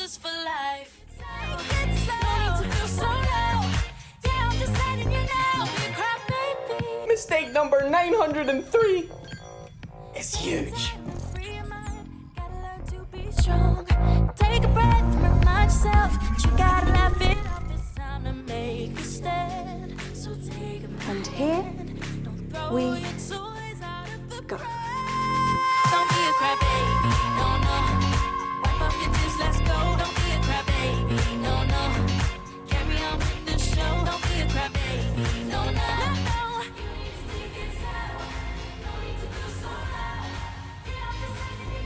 is for life. No need to feel so low. Yeah, I'm just letting you know. Be a cry baby. Mistake number 903 is huge. Gotta learn to be strong. Take a breath and remind yourself that you gotta laugh it off. It's time to make a stand. So take a minute. And here we go. Don't be a crybaby, no, no. Wipe off your tears, let's go. Don't be a crybaby, no, no. Carry on with the show. Don't be a crybaby, no, no. You need to take it slow. No need to feel so loud. Yeah, I'm just letting you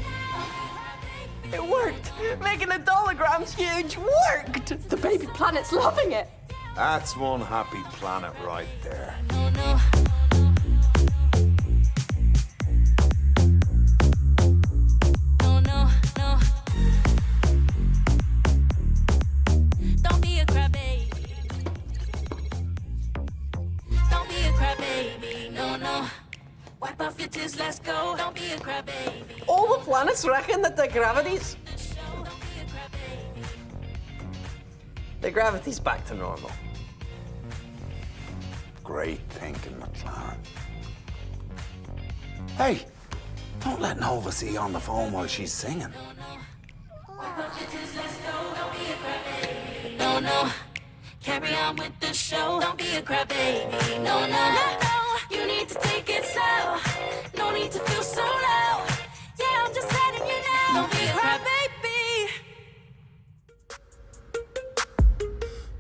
know. It worked. Making the holograms huge worked. The baby planet's loving it. That's one happy planet right there. No, no. No, no, no. Don't be a crybaby. Don't be a crybaby. No, no. Wipe off your tears, let's go. Don't be a crybaby. All the planets reckon that the gravity's... Don't be a crybaby. The gravity's back to normal. Great thinking, McLaren. Hey, don't let Nova see you on the phone while she's singing. Wipe off your tears, let's go. Don't be a crybaby. No, no. Carry on with the show. Don't be a crybaby. No, no, no. You need to take it slow. No need to feel so low. Yeah, I'm just letting you know. Don't be a crybaby.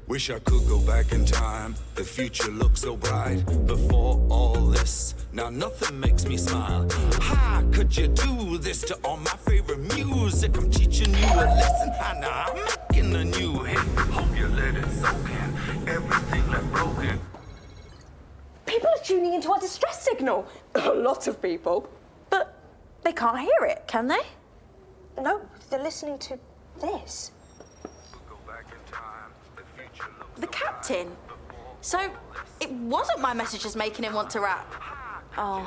Wish I could go back in time. The future looks so bright. Before all this, now nothing makes me smile. How could you do this to all my favorite music? I'm teaching you a lesson, and now I'm making a new hit. Hope you let it soak in. Everything left broken. People are tuning into our distress signal. A lot of people. But they can't hear it, can they? No, they're listening to this. Go back in time. The future looks The captain. So it wasn't my messages making him want to rap. Oh,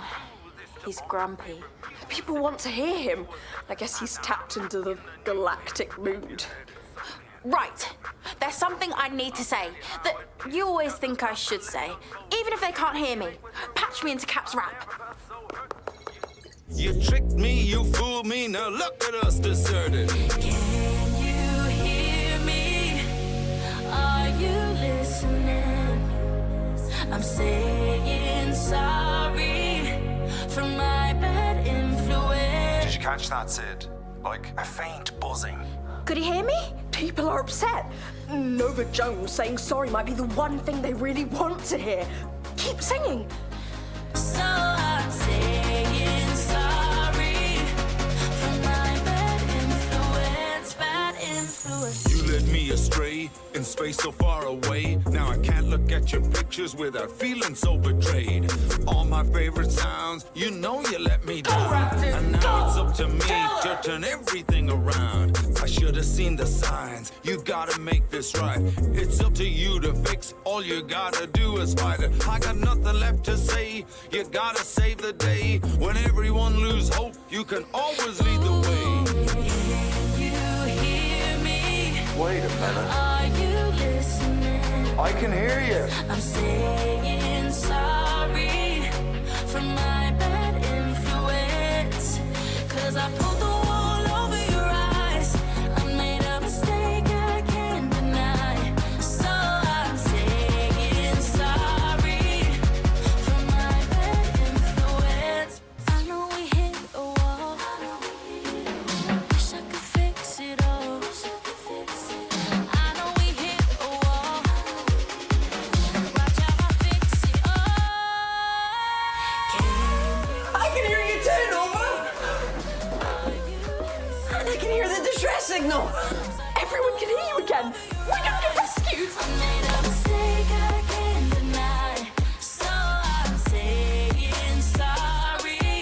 he's grumpy. People want to hear him. I guess he's tapped into the galactic mood. Right. There's something I need to say that you always think I should say, even if they can't hear me. Patch me into Cap's rap. You tricked me, you fooled me, now look at us deserted. Can you hear me? Are you listening? I'm saying sorry for my bad influence. Did you catch that, Sid? Like a faint buzzing. Could he hear me? People are upset. Nova Jones saying sorry might be the one thing they really want to hear. Keep singing. So I'm saying sorry for my bad influence, bad influence. You led me astray in space so far away. Now I can't look at your pictures without feeling so betrayed. All my favorite sounds, you know you let me down. And now it's up to me to turn everything around. I should have seen the signs. You gotta make this right. It's up to you to fix. All you gotta do is fight it. I got nothing left to say. You gotta save the day. When everyone lose hope, you can always lead the way. Can you hear me? Wait a minute. Are you listening? I can hear you. I'm saying sorry for my bad influence. 'Cause I pulled the wool over your eyes. I made a mistake I can't deny. So I'm saying sorry for my bad influence. I know we hit a wall. Wish I could fix it all. I know we hit a wall. Watch how I fix it all. I can hear you too, Nova! And I can hear the distress signal! Everyone can hear you again. We don't get rescued. I made a mistake I can't deny. So I'm saying sorry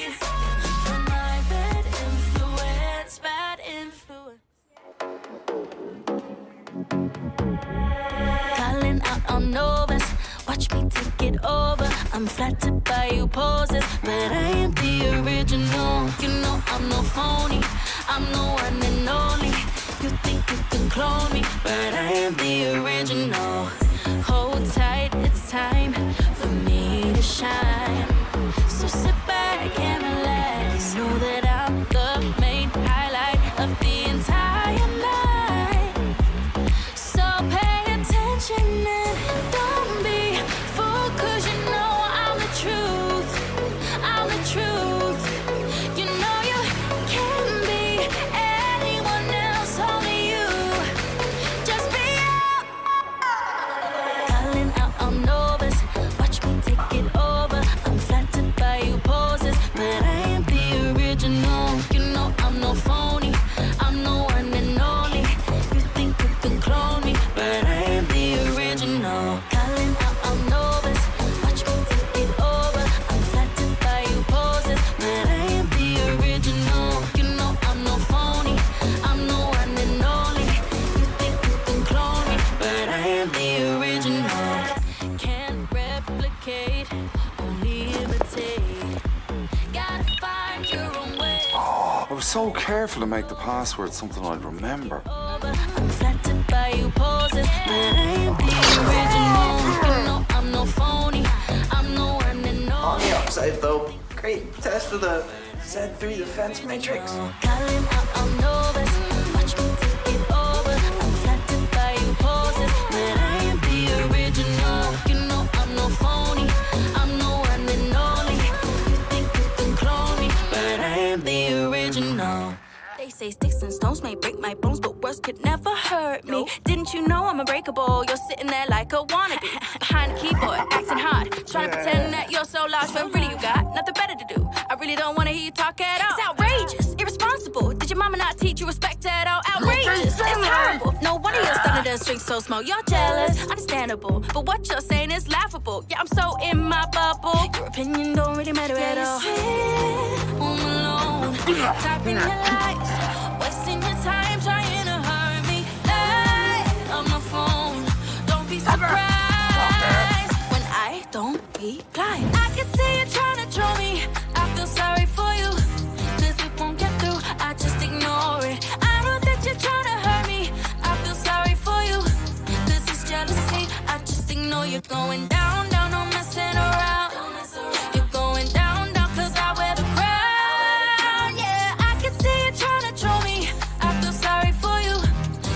for my bad influence, bad influence. Calling out on Novus, watch me take it over. I'm flattered by your poses, but I ain't the original. You know I'm no phony, I'm the one and only. You think you can am the original. Hold tight, it's time for me to shine. So sit back and relax. Know that I'm the main highlight of the entire night. So pay attention and don't be fooled, 'cause you know I'm the truth. I'm the truth. You know you can't be anyone else, only you. Just be you. Calling out, I'm nervous. Watch me take it over. I'm flattered by your poses, but I am the original. You know I'm no phony. I'm no one and only. You think you can clone me, but I am the original. Calling out, I'm nervous. Watch me take it over. I'm flattered by your poses, but I am the original. You know I'm no phony. I'm no one and only. You think you can clone me, but I am the original. Can't replicate, only imitate. Gotta find your own way. I was so careful to make the password something I'd remember. I'm flattered by your poses, but I am the original. You know I'm no phony. I'm no one and On only. the upside, though, great test of the Z3 defense matrix. Calling out, I'm nervous. Watch me take it over. I'm flattered by your poses, but I am the original. You know I'm no phony. I'm no one and only. You think you can clone me, but I am the original. They say sticks and stones may break my bones, but words could never hurt me. Didn't you know I'm unbreakable? You're sitting there like a wannabe, behind the keyboard, acting hard, trying to pretend that you're so lost when really you got nothing better to do. I really don't want to hear you talk at all. It's outrageous, irresponsible. Did your mama not teach you respect at all? Outrageous, it's horrible. No wonder you're starting to string so small. You're jealous, understandable, but what you're saying is laughable. Yeah, I'm so in my bubble. Your opinion don't really matter at all. Home alone, typing your lies, wasting your time trying to hurt me. Hey, on my phone, don't be surprised when I don't reply. I can see you trying to troll me. I feel sorry for you, 'cause it won't get through. I just ignore it. I know that you're trying to hurt me. I feel sorry for you, 'cause it's jealousy. I just ignore you. Going down, down, no messing around. You're going down, down, 'cause I wear the crown. Yeah, I can see you trying to troll me. I feel sorry for you,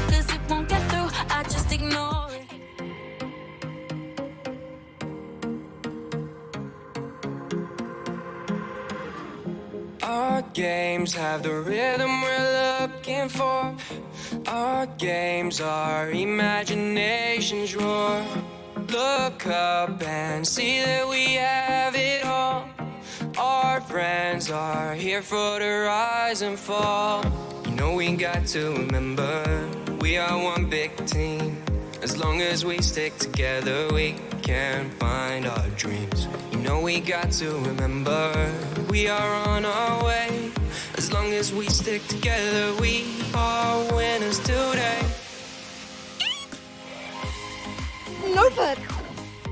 'cause it won't get through. I just ignore it. Our games have the rhythm we're looking for. Our games, our imaginations roar. Look up and see that we have it all. Our friends are here for the rise and fall. You know we got to remember, we are one big team. As long as we stick together, we can find our dreams. You know we got to remember, we are on our way. As long as we stick together, we are winners today. Norbert,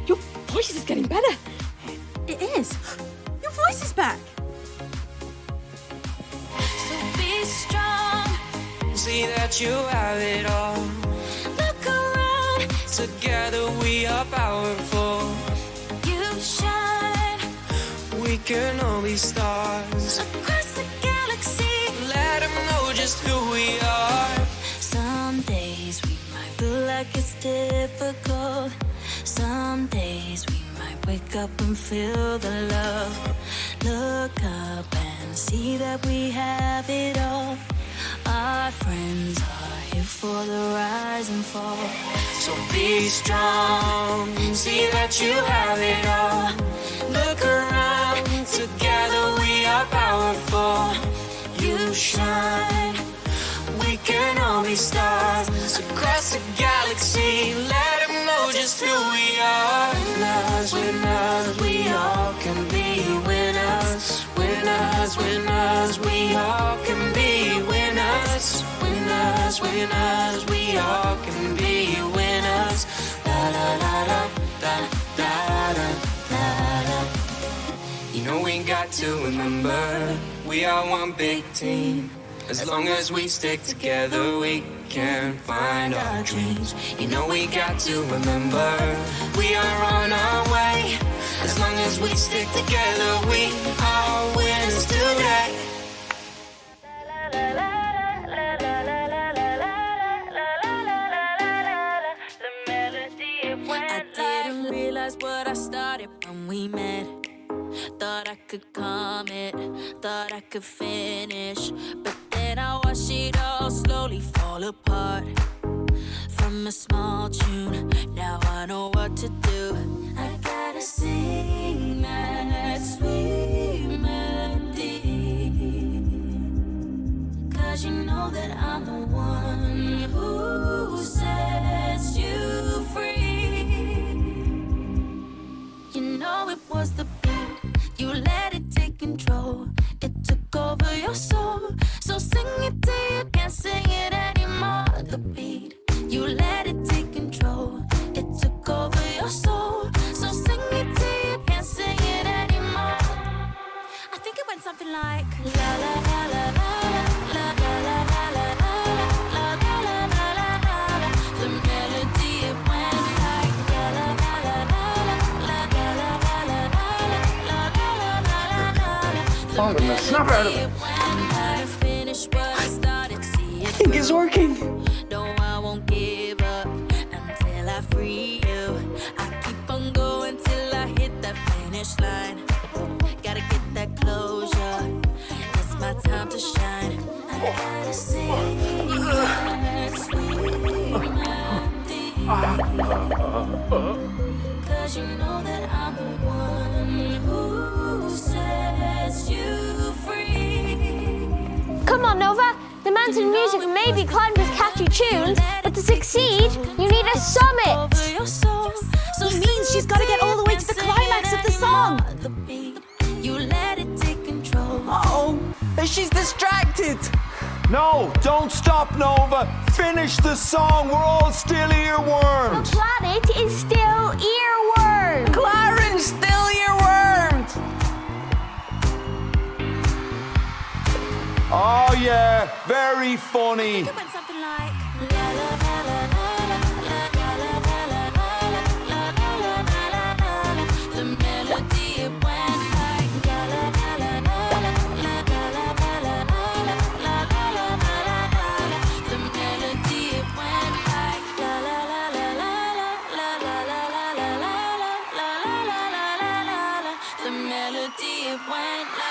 your voice is getting better. It is. Your voice is back. So be strong. See that you have it all. Look around. Together we are powerful. You shine We can all be stars. across the galaxy. Let them know just who we are. Some days we might feel like it's difficult. Some days we might wake up and feel the love. Look up and see that we have it all. Our friends are here for the rise and fall. So be strong. See that you have it all. Look around. Together we are powerful. You shine. We can all be stars across the galaxy. Let them know just who we are. Winners, winners, we all can be winners. Winners, winners, we all can be winners. Winners, winners, we all can be winners. La la la la da da da da da. You know we got to remember, we are one big team. As long as we stick together, we can find our dreams. You know we got to remember, we are on our way. As long as we stick together, we are winners today. I didn't realize what I started when we met. Thought I could commit, thought I could finish, but then I watched it all slowly fall apart. From a small tune, now I know what to do. I gotta sing that sweet melody, 'cause you know that I'm the one who sets you free. You know it was the beat, you let it take control. It took over your soul, so sing it till you can't sing it anymore. The beat, you let it take control. It took over your soul, so sing it till you can't sing it anymore. I think it went something like la la la la la la la la la la la la la la la la. The melody it went like la la la la la la la la la la la la la. I'm gonna snap out of it. I think it's working. No, I won't give up until I free you. I keep on going till I hit that finish line. Gotta get that closure. It's my time to shine. I gotta sing that sweet melody, 'cause you know that I'm the one who sets you free. Come on, Nova. The mountain music may be climbed with catchy tunes, but to succeed, you need a summit. He means she's got to get all the way to the climax of the song. You let it take control. Uh-oh, she's distracted. No, don't stop, Nova. Finish the song. We're all still earwormed. The planet is still earwormed. Claren's still earwormed. Oh yeah, very funny. It went something like la la la la la la la la la la la la la. The melody it went like la la la la la la la la la la la. The melody it went like la la la la la la la la la la la la la la la. The melody it went like